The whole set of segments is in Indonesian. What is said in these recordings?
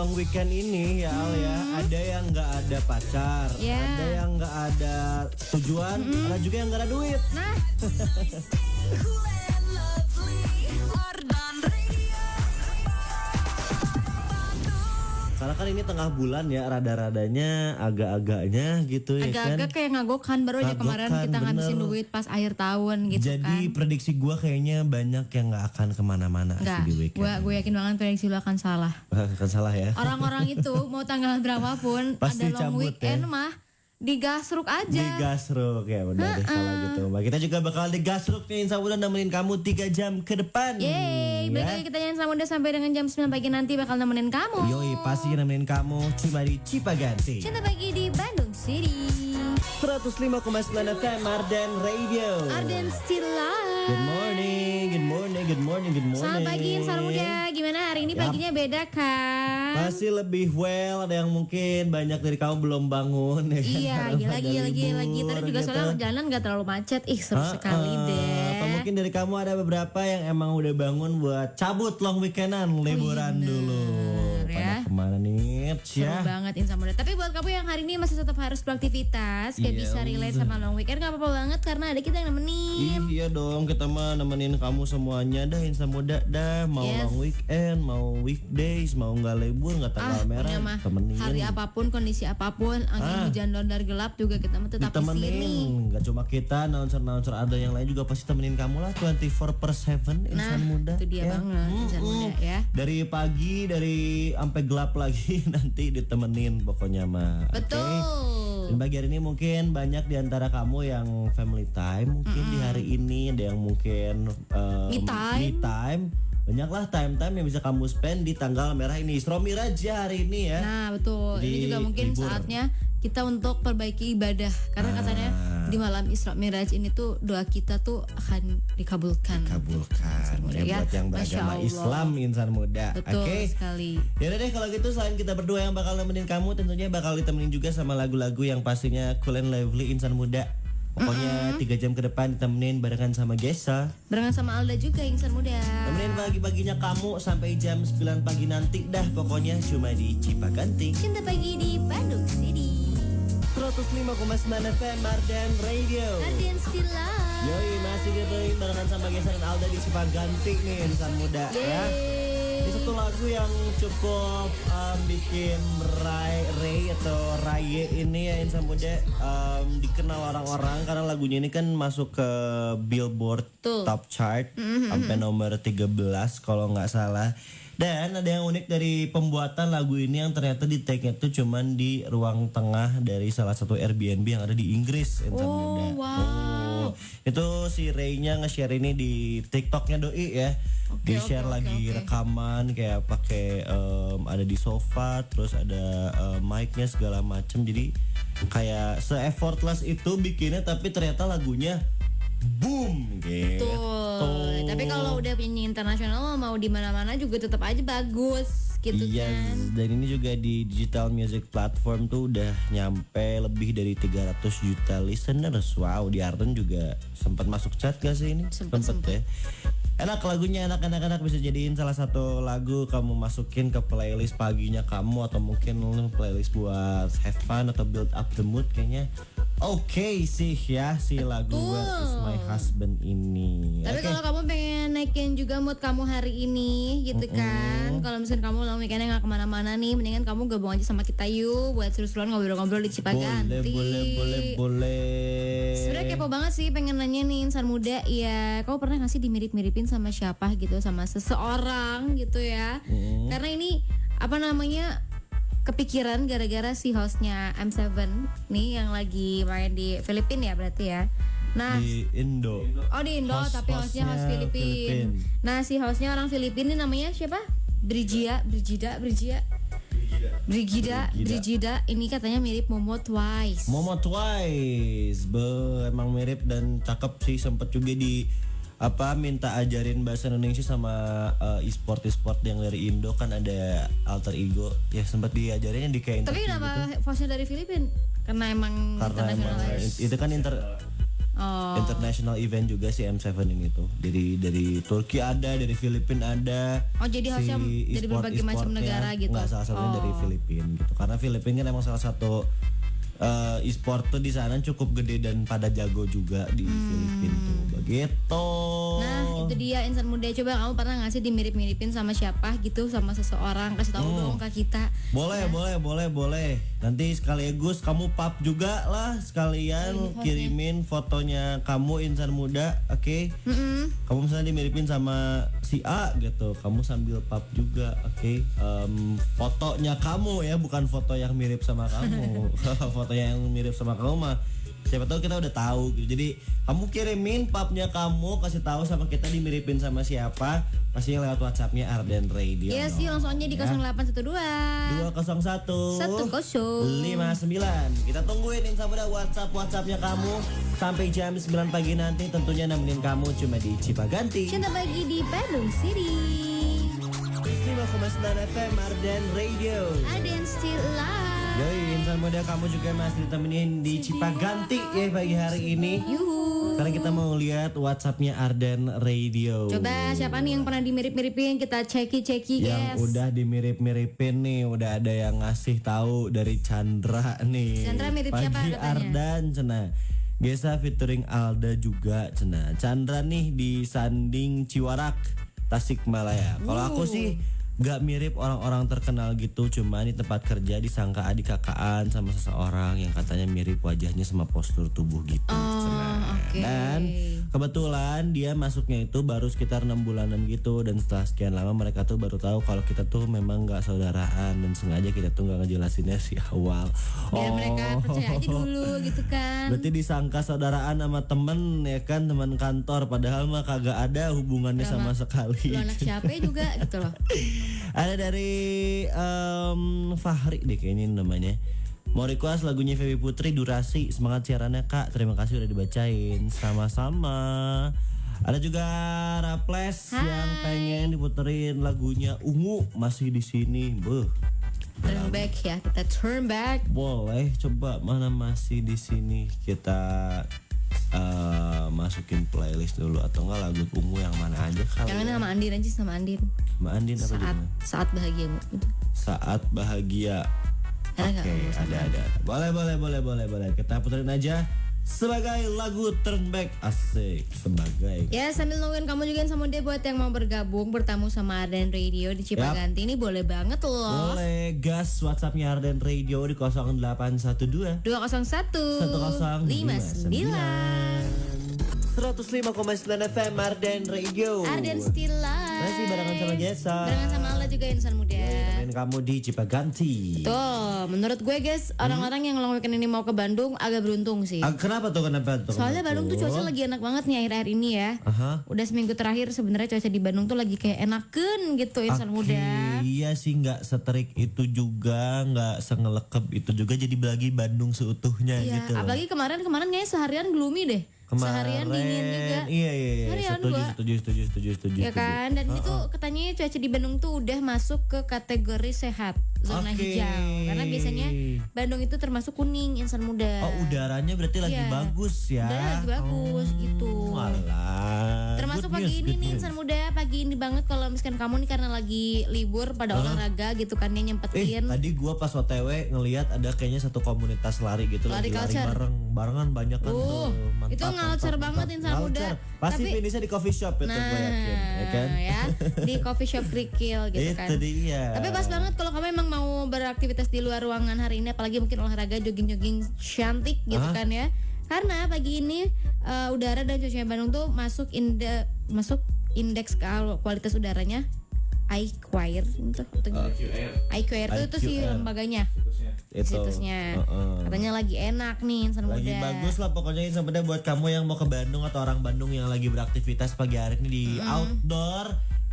long weekend ini ya Al ya, ada yang nggak ada pacar, ada yang nggak ada tujuan, ada juga yang nggak ada duit. Nah, Karena kan ini tengah bulan ya, rada-radanya agak-agaknya gitu ya kan. agak-agak kayak ngagokan baru aja kemarin Ngagokan, kita ngabisin bener. duit pas akhir tahun gitu Jadi kan. prediksi gue kayaknya banyak yang nggak akan kemana-mana sih Enggak, di weekend. gue yakin banget prediksi lu akan salah. Kan salah ya. Orang-orang itu mau tanggal berapapun Pasti ada long cabut weekend ya. mah digasruk aja. Digasruk ya benar deh kalau gitu. Mbak kita juga bakal digasruk nih insya Allah nemenin kamu 3 jam ke depan. Yeay, balik lagi kita nyanyi sama udah sampai dengan jam 9 pagi nanti bakal nemenin kamu. Yoi pasti nemenin kamu cuma di Cipaganti. Cinta pagi di Bandung City. 105,9 FM Arden Radio. Arden still live. Good morning, good morning, good morning, good morning. Selamat pagi insan muda. Gimana hari ini paginya beda kan? Masih lebih well, ada yang mungkin banyak dari kamu belum bangun ya kan? Iya, Karena lagi. ada Tadi juga libur soalnya gitu. jalan gak terlalu macet. Ih seru sekali deh. Atau mungkin dari kamu ada beberapa yang emang udah bangun buat cabut long weekendan, liburan dulu. ya. Pada kemana nih? Seru banget insan muda. Tapi buat kamu yang hari ini masih tetap harus beraktivitas, kayak bisa relate sama long weekend, gak apa-apa banget karena ada kita yang nemenin. Iya dong, kita mah nemenin kamu semuanya dah insan muda dah. Mau long weekend, mau weekdays, mau nggak libur, nggak tanggal merah, mah temenin. hari apapun, kondisi apapun, angin hujan dondar gelap juga kita mah tetap di sini. Ditemenin, nggak cuma kita, announcer ada yang lain juga pasti temenin kamu lah 24/7 insan muda. Itu dia banget insan muda ya. Dari pagi, dari sampai gelap lagi nanti ditemenin pokoknya mah. Betul. Okay? Dan pagi hari ini mungkin banyak di antara kamu yang family time mungkin di hari ini, ada yang mungkin me time. Banyaklah time-time yang bisa kamu spend di tanggal merah ini. Isra Miraj ya hari ini ya. Nah betul, ini juga mungkin saatnya kita untuk perbaiki ibadah. Karena katanya di malam Isra Miraj ini tuh doa kita tuh akan dikabulkan. Ya, buat yang beragama Islam insan muda. Betul sekali. Yaudah deh kalau gitu selain kita berdua yang bakal nemenin kamu, tentunya bakal ditemenin juga sama lagu-lagu yang pastinya cool and lively insan muda. Pokoknya 3 jam ke depan ditemenin barengan sama Gesa, barengan sama Alda juga insan muda. Temenin pagi-paginya kamu sampai jam 9 pagi nanti dah. Pokoknya cuma di Cipaganti. Cinta pagi di Bandung City. 105,9 FM Arden Radio. Arden still live. Yoi masih ditemenin barengan sama Gesa dan Alda di Cipaganti nih insan muda ya. Ini satu lagu yang cukup bikin Ray atau Raye ini ya insan muda dikenal orang-orang karena lagunya ini kan masuk ke Billboard Top Chart sampai nomor 13 kalau nggak salah. Dan ada yang unik dari pembuatan lagu ini yang ternyata di take-nya tuh cuman di ruang tengah dari salah satu Airbnb yang ada di Inggris insan muda. Wow. Itu si Ray-nya nge-share ini di TikToknya Doi ya. Di-share lagi rekaman kayak pakai ada di sofa, terus ada mic-nya segala macem. Jadi kayak se-effortless itu bikinnya, tapi ternyata lagunya boom gitu. Betul. Tapi kalau udah penyanyi internasional mau di mana-mana juga tetap aja bagus gitu kan. Dan ini juga di digital music platform tuh udah nyampe lebih dari 300 juta listeners. Wow, di Arden juga sempat masuk chart gak sih ini? Sempet ya. Enak lagunya, enak bisa jadiin salah satu lagu kamu masukin ke playlist paginya kamu, atau mungkin playlist buat have fun atau build up the mood kayaknya. Oke sih ya si lagu Is My Husband ini. Tapi kalau kamu pengen naikin juga mood kamu hari ini gitu kan, kalau misalnya kamu long weekendnya nggak kemana-mana nih, mendingan kamu gabung aja sama kita yuk buat seru-seruan ngobrol-ngobrol di Cipaganti. Boleh. Sebenarnya kepo banget sih, pengen nanya nih insan muda, ya kamu pernah nggak sih dimirip-miripin sama siapa gitu, sama seseorang gitu ya? Karena ini apa namanya, kepikiran gara-gara si hostnya M7 nih yang lagi main di Filipina ya berarti ya. Nah di Indo. Oh di Indo, tapi hostnya host Filipina. Nah si hostnya orang Filipina nih, namanya siapa? Brigida. Ini katanya mirip Momo Twice. Emang mirip dan cakep sih. Sempet juga di minta ajarin bahasa Indonesia sama e-sport yang dari Indo, kan ada alter ego ya, sempat diajarinnya di kayak. Tapi kenapa voice-nya dari Filipina? Karena emang internasional. Itu kan International event juga si M7 ini tuh. Dari Turki ada, dari Filipina ada. Oh, jadi harusnya dari berbagai macam negara gitu. Enggak, salah satunya dari Filipina gitu. Karena Filipina kan emang salah satu e-sport tuh di sana cukup gede dan pada jago juga di Filipina tuh. Begitu. Nah, itu dia insan muda. Coba kamu pernah nggak sih dimirip-miripin sama siapa gitu, sama seseorang? Kasih tahu dong ke kita. Boleh. Nanti sekaligus kamu pap juga lah, sekalian kirimin fotonya kamu insan muda, oke? Kamu misalnya dimiripin sama si A gitu, kamu sambil pap juga, oke? Fotonya kamu ya, bukan foto yang mirip sama kamu. Fotonya yang mirip sama kamu mah siapa tahu kita udah tahu gitu. Jadi kamu kirimin papnya kamu, kasih tahu sama kita dimiripin sama siapa, pastinya lewat WhatsAppnya Arden Radio. Iya sih, langsung aja di 0812 201 1059. Kita tungguin insan muda WhatsAppnya kamu sampai jam 9 pagi nanti, tentunya nemenin kamu cuma di Cipaganti. Cinta pagi di Bandung City. 5,9 FM Arden Radio. Arden still alive. Yoi, insan muda kamu juga masih ditemenin di Cipaganti ya pagi hari ini. Yuhu. Sekarang kita mau lihat WhatsAppnya Arden Radio. Coba siapa nih yang pernah dimirip-miripin, kita ceki Yang guys. udah dimirip-miripin nih, udah ada yang ngasih tahu dari Chandra nih. Chandra mirip pagi siapa katanya? Ardan cena. Gesa featuring Alda juga cena. Chandra nih di Sanding Ciwarak, Tasikmalaya. Kalau aku sih gak mirip orang-orang terkenal gitu, cuma di tempat kerja disangka adik kakaan sama seseorang yang katanya mirip wajahnya sama postur tubuh gitu. Oke. Dan kebetulan dia masuknya itu baru sekitar 6 bulanan gitu, dan setelah sekian lama mereka tuh baru tahu kalau kita tuh memang gak saudaraan, dan sengaja kita tuh gak ngejelasinnya si awal. Biar mereka percaya aja dulu gitu kan. Berarti disangka saudaraan sama temen ya kan, teman kantor, padahal mah kagak ada hubungannya sama sekali. Lu anak siapa juga gitu loh. Ada dari Fahri deh kayaknya ini namanya. Mau request lagunya Feby Putri Durasi. Semangat siarannya Kak, terima kasih udah dibacain. Sama-sama. Ada juga Raples yang pengen diputerin lagunya Ungu Masih di Sini. Turn back ya, kita turn back. Boleh, coba mana Masih di Sini kita masukin playlist dulu, atau enggak lagu Ungu yang mana aja kali. Jangan sama Andin aja, sama Andin. Mbak Andin apa gimana? Saat bahagia gitu. Saat Bahagia. Oke, ada. Boleh. Kita puterin aja sebagai lagu Turn Back. Asik, sebagai. Ya, sambil nungguin kamu juga sama dia buat yang mau bergabung bertamu sama Arden Radio di Cipaganti ini boleh banget loh. Boleh gas WhatsAppnya Arden Radio di 0812 201 1059 105,9 FM Arden Radio. Arden still live. Masih barengan sama Jessa. Barengan sama Allah juga insan muda. Temenin kamu di Cipaganti. Tuh, menurut gue guys, orang-orang yang long weekend ini mau ke Bandung agak beruntung sih. Kenapa tuh? Soalnya Bandung tuh cuaca lagi enak banget nih akhir-akhir ini ya. Udah seminggu terakhir sebenarnya cuaca di Bandung tuh lagi kayak enaken gitu insan muda. Iya sih, nggak seterik itu juga, nggak sengelekep itu juga, jadi lagi Bandung seutuhnya Iya, gitu. apalagi kemarin kayaknya seharian gloomy deh. Seharian dingin juga. Iya. Harian Setuju. Ya kan, dan itu katanya cuaca di Bandung tuh udah masuk ke kategori sehat, zona hijau. Karena biasanya Bandung itu termasuk kuning insan muda. Oh, udaranya berarti lagi bagus ya. Udaranya lagi bagus gitu. Walah. Termasuk pagi ini nih insan muda, pagi ini banget kalau misalkan kamu nih karena lagi libur pada olahraga gitu kan, dia nyempetin. Tadi gua pas OTW ngelihat ada kayaknya satu komunitas lari gitu, Lari lagi culture. barengan banyak kan tuh. Itu ngalcer banget insan muda. Pasti Tapi- finishnya di coffee shop itu gue yakin, ya kan? Ya, di coffee shop Krikil gitu kan. Itu dia. Tapi pas banget kalau kamu emang mau beraktivitas di luar ruangan hari ini, apalagi mungkin olahraga jogging-jogging cantik gitu kan ya. Karena pagi ini udara dan cuaca Bandung tuh masuk indeks kualitas udaranya IQAir itu. IQAir itu sih lembaganya. Situsnya. Katanya lagi enak nih insan muda. Lagi bagus lah pokoknya insan muda buat kamu yang mau ke Bandung atau orang Bandung yang lagi beraktivitas pagi hari ini di outdoor.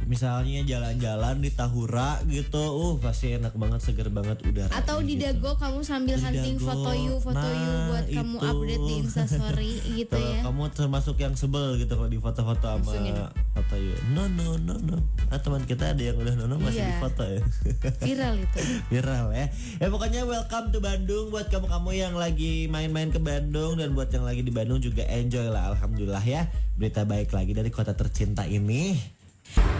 misalnya jalan-jalan di Tahura gitu, pasti enak banget, seger banget udara. Atau di Dago kamu sambil Di hunting Dago. foto you buat kamu itu. update di Instastory gitu Kalau ya. kamu termasuk yang sebel gitu kalau di foto-foto sama Maksudnya? foto you. No. Teman kita ada yang udah masih Iya. di foto ya. Viral itu. Viral ya. Ya pokoknya welcome to Bandung buat kamu-kamu yang lagi main-main ke Bandung, dan buat yang lagi di Bandung juga enjoy lah, alhamdulillah ya. Berita baik lagi dari kota tercinta ini.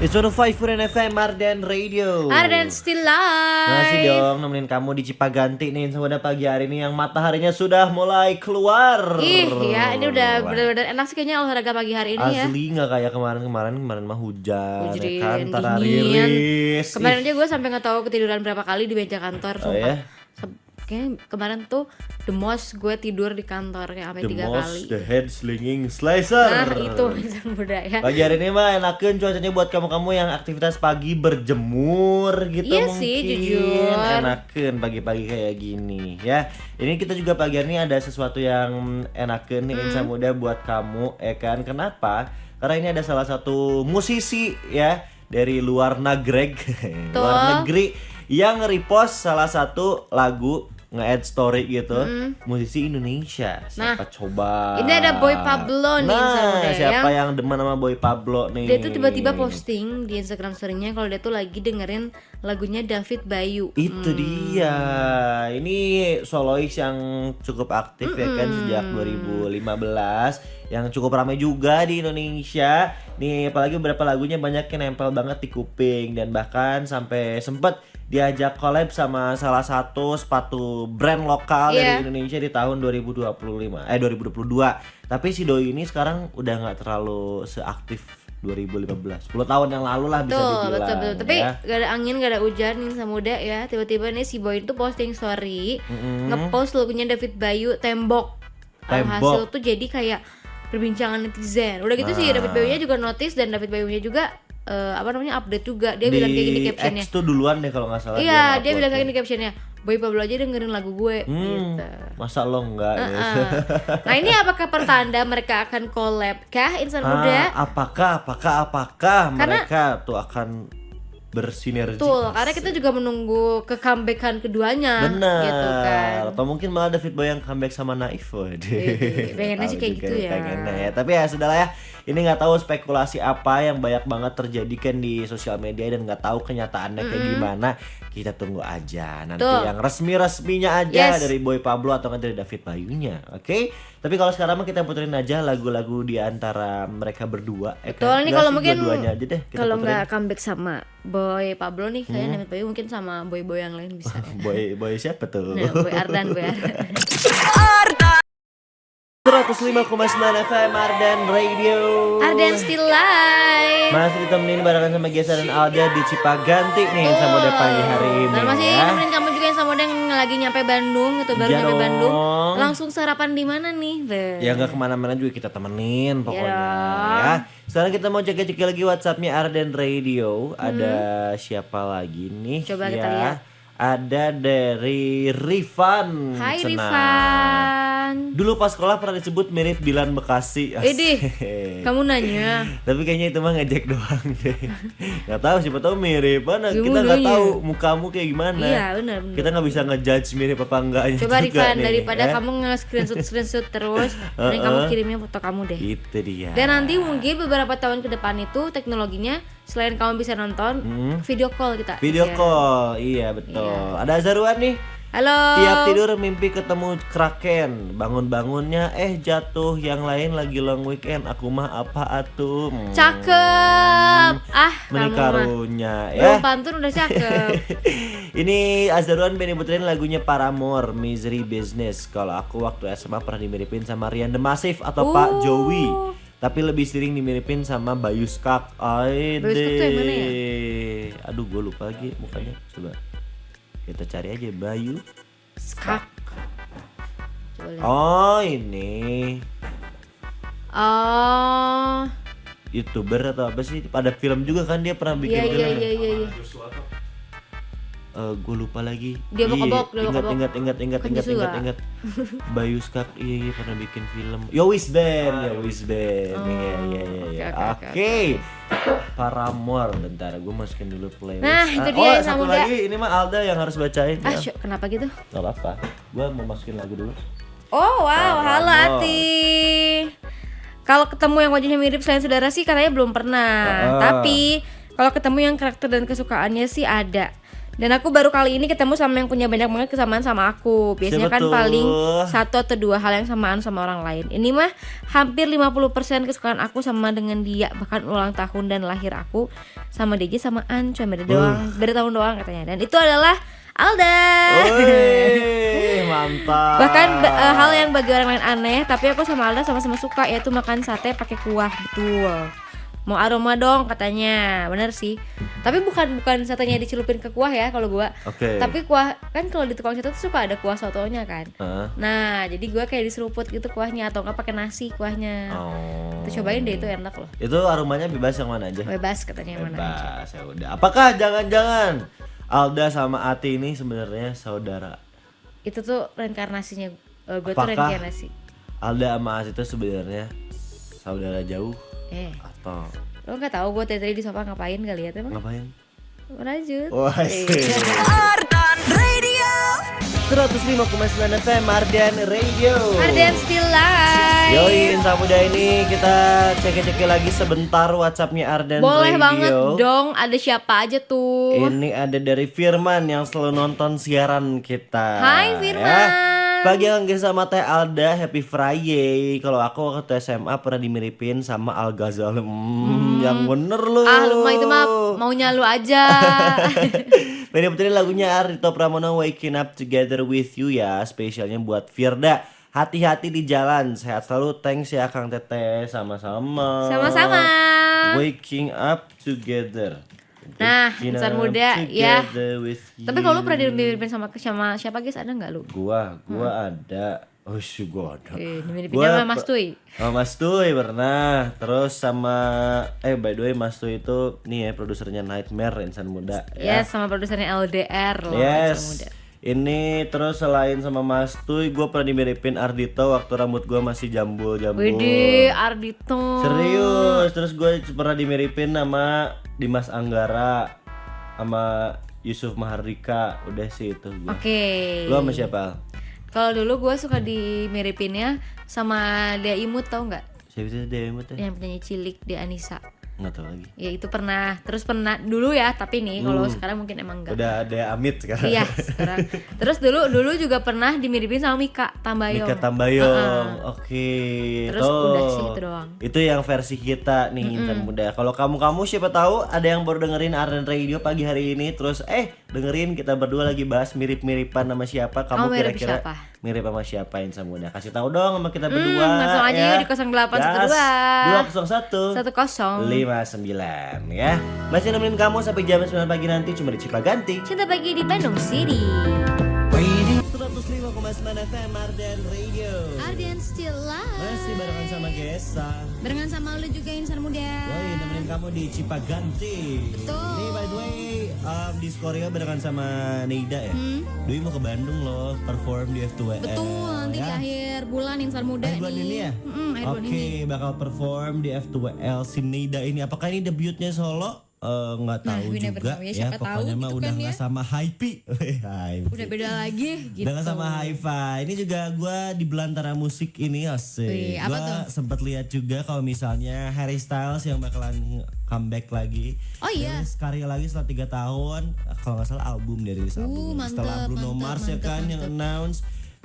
It's 105 Furen FM Arden Radio. Arden still live. Masih dong nemenin kamu di Cipaganti nih pada pagi hari ini yang mataharinya sudah mulai keluar. Ih ya, ini udah Wah, bener-bener enak sih kayaknya olahraga pagi hari ini ya. asli nggak kayak kemarin mah hujan, Hujan, ya kan, tara dingin. riris. Kemarin aja gue sampai nggak tahu ketiduran berapa kali di meja kantor. Oh Sumpah. ya? Kayaknya kemarin tuh the most gue tidur di kantor kayak sampai The 3 most, kali. the head slinging slicer. Nah itu insan muda ya. Pagi hari ini mah enakeun cuacanya buat kamu-kamu yang aktivitas pagi berjemur gitu. Iya mungkin. sih, jujur. Enakeun pagi-pagi kayak gini ya. Ini kita juga pagi hari ini ada sesuatu yang enakeun nih insan muda buat kamu, ya kan? Kenapa? Karena ini ada salah satu musisi ya dari luar negeri, luar negeri yang nge-repost salah satu lagu, nge-add story gitu, musisi Indonesia. Siapa coba? Ini ada Boy Pablo nih, insan muda, siapa yang demen sama Boy Pablo nih? Dia tuh tiba-tiba posting di Instagram story-nya kalau dia tuh lagi dengerin lagunya David Bayu. Itu dia. Ini solois yang cukup aktif ya kan sejak 2015, yang cukup ramai juga di Indonesia. Nih apalagi beberapa lagunya banyak yang nempel banget di kuping, dan bahkan sampai sempet diajak collab sama salah satu sepatu brand lokal dari Indonesia di tahun 2022. Tapi si Doi ini sekarang udah nggak terlalu seaktif 2015. 10 tahun yang lalu lah bisa dibilang. Betul. Tapi ya. gak ada angin, gak ada hujan nih sama muda ya. Tiba-tiba nih si Boy itu posting story, ngepost lagunya David Bayu Tembok. Alhasil tuh jadi kayak perbincangan netizen. Udah gitu sih David Bayunya juga notice, dan David Bayunya juga update juga. Dia bilang kayak gini captionnya. X tuh duluan deh kalau nggak salah. Iya, dia bilang kayak gini captionnya. Boy Pablo aja dengerin lagu gue gitu. Masa lo enggak ya? Nah ini apakah pertanda mereka akan collab kah insan muda? Apakah mereka tuh akan bersinergi? Betul, karena kita juga menunggu ke comebackan keduanya. Benar. Gitu kan. Atau mungkin malah David Boy yang comeback sama Naif. Pengennya sih kayak gitu ya. Pengennya ya. Tapi ya sudahlah ya. Ini nggak tahu spekulasi apa yang banyak banget terjadi kan di sosial media, dan nggak tahu kenyataannya kayak gimana. Kita tunggu aja nanti yang resminya aja dari Boy Pablo atau dari David Bayunya. Oke? Tapi kalau sekarang mah kita puterin aja lagu-lagu di antara mereka berdua. Betul, nih kalau mungkin dua-duanya aja deh kita kalau puterin. nggak comeback sama Boy Pablo nih, kayaknya David Bayu mungkin sama boy-boy yang lain bisa. Boy siapa tuh? Nah, Boy Ardan. 105,9 FM Arden Radio. Arden still live. Masih ditemenin barengan sama Gesa dan Alda di Cipaganti nih sama udah pagi hari ini. Dan masih ya. nemenin kamu juga yang sama yang lagi nyampe Bandung atau baru Iya nyampe dong. Bandung. Langsung sarapan di mana nih? Ya nggak kemana-mana juga kita temenin pokoknya Iya. ya. Sekarang kita mau cek lagi WhatsAppnya Arden Radio. Ada siapa lagi nih? Coba ya. kita lihat. Ada dari Rifan. Hai Senang. Rifan. Dulu pas sekolah pernah disebut mirip Dilan Bekasi. Idih, Asik. kamu nanya. Tapi kayaknya itu mah ngejek doang deh. Gak tahu, siapa tahu mirip mana. Gimana Kita nggak ya? tahu mukamu kayak gimana. Iya benar. Kita nggak bisa ngejudge mirip apa enggaknya. Coba juga Rifan, nih, daripada ya. kamu nge-screenshot terus, mending kamu kirimnya foto kamu deh. Itu dia. Dan nanti mungkin beberapa tahun ke depan itu teknologinya selain kamu bisa nonton, video call kita. Video bisa. call, iya betul. Ada Azharuan nih. Halo. Tiap tidur mimpi ketemu kraken, bangun-bangunnya jatuh, yang lain lagi long weekend, aku mah apa atuh? Cakep. Kamu mah. Menikarunya Belum ya. pantun udah cakep. Ini Azharuan pengen puterin lagunya Paramore, Misery Business. Kalau aku waktu SMA pernah dimiripin sama Rian The Massive atau Pak Joey. Tapi lebih sering dimiripin sama Bayu Skak. Bayu Skak tuh yang mana ya? Aduh gue lupa lagi mukanya. Coba kita cari aja Bayu Skak. Coba lihat. Oh ini Oh. YouTuber atau apa sih? Ada film juga kan dia pernah bikin Iya film. iya iya iya. gue lupa lagi. Dia Bokobok. Ingat. Bayu Skak iya pernah bikin film. Yo Wis Band. Iya. Oke. Paramore, bentar gue masukin dulu playlist. Nah, itu dia satu Muda. lagi, ini mah Alda yang harus bacain ya. Kenapa gitu? Gak apa-apa, gue mau masukin lagu dulu. Oh wow, halo Paramore. Ati. Kalau ketemu yang wajahnya mirip selain saudara sih katanya belum pernah. Tapi kalau ketemu yang karakter dan kesukaannya sih ada. Dan aku baru kali ini ketemu sama yang punya banyak banget kesamaan sama aku. Biasanya Siapa kan tuh? paling 1 atau 2 hal yang samaan sama orang lain. Ini mah hampir 50% kesukaan aku sama dengan dia. Bahkan ulang tahun dan lahir aku sama DJ sama An. Cuma beda tahun doang katanya. Dan itu adalah Alda. Wih, mantap. Bahkan hal yang bagi orang lain aneh, tapi aku sama Alda sama-sama suka, yaitu makan sate pakai kuah. Betul. Mau aroma dong katanya. Bener sih. Tapi bukan satenya dicelupin ke kuah ya kalau gua. Oke. Tapi kuah kan kalau di tukang sate tuh suka ada kuah sotonya kan. Hah? Nah, jadi gua kayak diseruput gitu kuahnya atau enggak pakai nasi kuahnya. Oh. Tuh cobain deh, itu enak loh. Itu aromanya bebas yang mana aja? Bebas katanya yang mana aja. Bebas, ya udah. Apakah jangan-jangan Alda sama Ati ini sebenarnya saudara? Itu tuh reinkarnasinya. Gua tuh Apakah reinkarnasi. Alda sama Ati itu sebenarnya saudara jauh atau Lo nggak tahu gue tadi di sofa ngapain kali ya emang? ngapain? Lanjut. Wah, sih. Ardan Radio. 105,9 FM Ardan Radio. Ardan still live. Yoi, Insan Muda ini kita cek lagi sebentar WhatsAppnya Ardan Boleh Radio. banget dong. Ada siapa aja tuh? Ini ada dari Firman yang selalu nonton siaran kita. Hai Firman. Pagi yang sama Teh Alda, Happy Friday. Kalau aku waktu SMA pernah dimiripin sama Al Ghazali. Yang bener lu. Lu mah itu mah maunya lu aja. Bener-bener lagunya Ardhito Pramono Waking Up Together With You ya. Spesialnya buat Firda. Hati-hati di jalan. Sehat selalu. Thanks ya Kang Teteh. Sama-sama. Sama-sama. Waking Up Together. Nah, Waking Insan up Muda ya. together with Tapi you. kalau lu pernah dimiripin sama siapa guys, ada nggak lu? Gua ada. Oh sih gua ada. Dimiripinnya sama Mas Tuy. Sama Mas Tuy pernah. Terus sama by the way Mas Tuy itu nih ya produsernya Nightmare Insan Muda ya. Yes, sama produsernya LDR loh. Insan Muda. Ini terus selain sama Mas Tuy, gue pernah dimiripin Ardhito waktu rambut gue masih jambul-jambul. Widih, Ardhito. Serius, terus gue pernah dimiripin sama Dimas Anggara, sama Yusuf Mahardika. Udah sih itu gue. Oke. Lu sama siapa? Kalau dulu gue suka dimiripinnya sama Dea Imut, tau nggak? Siapa itu Dewi Mut ya? Yang penyanyi cilik Dea Anissa. Nggak tahu lagi. Ya itu pernah, terus pernah dulu ya, tapi nih kalau sekarang mungkin emang enggak. Udah ada Amit sekarang. Iya sekarang. Terus dulu juga pernah dimiripin sama Mika Tambayong. Mika Tambayong. Oke. Terus udah sih itu doang. Itu yang versi kita nih Insan Muda. Kalau kamu siapa tahu ada yang baru dengerin Ardan Radio pagi hari ini, terus dengerin kita berdua lagi bahas mirip-miripan sama siapa. Kamu mirip kira-kira siapa? mirip sama siapa Insan Muda? Kasih tahu dong sama kita berdua. Langsung aja ya. yuk di 0812 201 10 59 ya. Masih nemenin kamu sampai jam 9 pagi nanti cuma di Cipaganti. Cinta Pagi di Bandung City. 105,9 FM Ardan Radio. Ardan still live. Masih barengan sama Gesa. Barengan sama lu juga Insan Muda. Woi, nemenin kamu di Cipaganti. Betul. Ini by the way di Skoria barengan sama Neida ya. Dwi mau ke Bandung loh, perform di F2L. Betul, nanti di akhir bulan Insan Muda Akhir bulan nih. ini ya? Akhir bulan ini. Oke, bakal perform di F2L si Neida ini. Apakah ini debutnya solo? Nggak tahu we never juga know ya, ya. siapa tahu Pokoknya mah gitu udah kan nggak ya. sama Hype. Udah beda lagi gitu. Udah nggak sama Hi-Fi. Ini juga gue di belantara musik ini asik. Wih, apa Gue tuh? sempat lihat juga kalau misalnya Harry Styles yang bakalan comeback lagi. Oh iya. Terus karya lagi setelah 3 tahun. Kalau nggak salah album dari album. Mantep, Setelah Bruno mantep, Mars ya mantep, kan yang mantep. announce.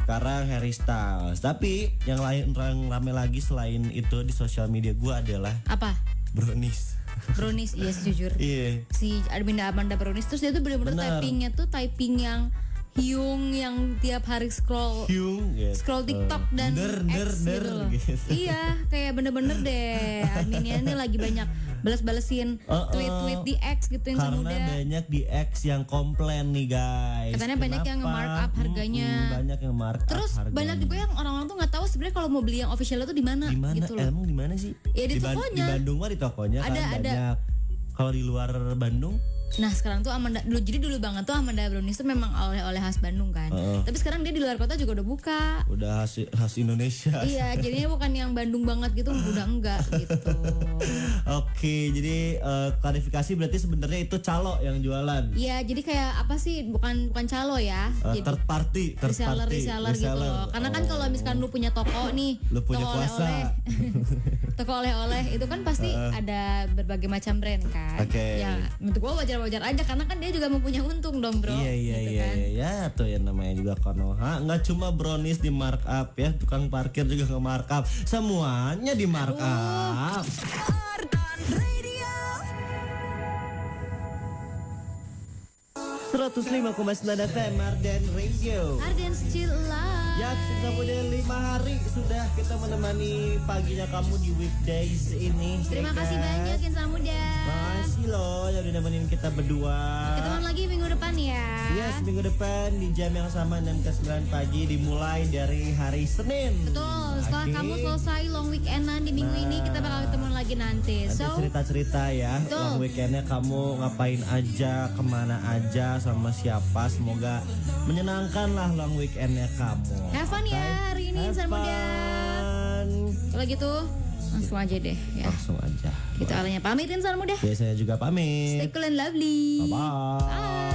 Sekarang Harry Styles. Tapi yang lain rame lagi selain itu di sosial media gue adalah Apa? Brownies. Brownies, iya sih jujur. Iya. Si Amanda Brownies, terus dia tuh bener-bener Bener. typingnya tuh typing yang Hyung yang tiap hari scroll Hyung gitu. scroll TikTok dan X gitu loh. gitu. Iya, kayak bener-bener deh. Adminnya ini lagi banyak bales-balesin tweet-tweet di X gitu yang Karena muda. banyak di X yang komplain nih guys. Katanya banyak yang Kenapa? nge-markup harganya. Banyak yang markup Terus harganya. banyak juga yang orang-orang tuh nggak tahu sebenarnya kalau mau beli yang official itu di mana Di mana? gitu loh. Emang di mana sih? Ya, di Di tokonya. Bandung mah di tokonya Ada. kan banyak. Kalau di luar Bandung Nah sekarang tuh Amanda dulu banget tuh Amanda Brownies tuh memang oleh khas Bandung kan. Tapi sekarang dia di luar kota juga udah buka. Udah khas Indonesia. Iya, jadinya bukan yang Bandung banget gitu, udah enggak gitu. Oke, jadi klarifikasi berarti sebenarnya itu calo yang jualan. Iya, jadi kayak apa sih? Bukan calo ya. Jadi Third party. reseller gitu loh. Karena kan kalau misalkan lu punya toko nih, Lu punya toko kuasa. oleh-oleh. Toko oleh-oleh itu kan pasti ada berbagai macam brand kan. Oke. Ya, menurut gua wajar-wajar aja karena kan dia juga mempunyai untung dong, Bro. Iya gitu kan. ya tuh yang namanya juga Konoha. Nggak cuma brownies di markup ya, tukang parkir juga nge markup. Semuanya di markup. Ardan Radio. 105,9 FM Arden Radio. Arden Still Alive. Ya, sudah 5 hari sudah kita menemani paginya kamu di weekdays ini. Terima kasih banyak Insan Muda. Makasih loh yang udah nemenin kita berdua. Ketemuan lagi minggu depan ya. Yes, minggu depan di jam yang sama 6 ke 9 pagi dimulai dari hari Senin. Betul, setelah Oke. kamu selesai long weekendan di minggu ini kita bakal ketemu lagi nanti. Ada So, cerita-cerita ya, Betul. long weekendnya kamu ngapain aja, kemana aja, sama siapa. Semoga menyenangkan lah long weekendnya kamu. have fun ya hari ini Insan Muda. Fun. Kalau gitu langsung aja deh ya. Langsung aja. Kita alanya pamit Insan Muda. Biasanya juga pamit. Stay cool and lovely. Bye-bye. Bye.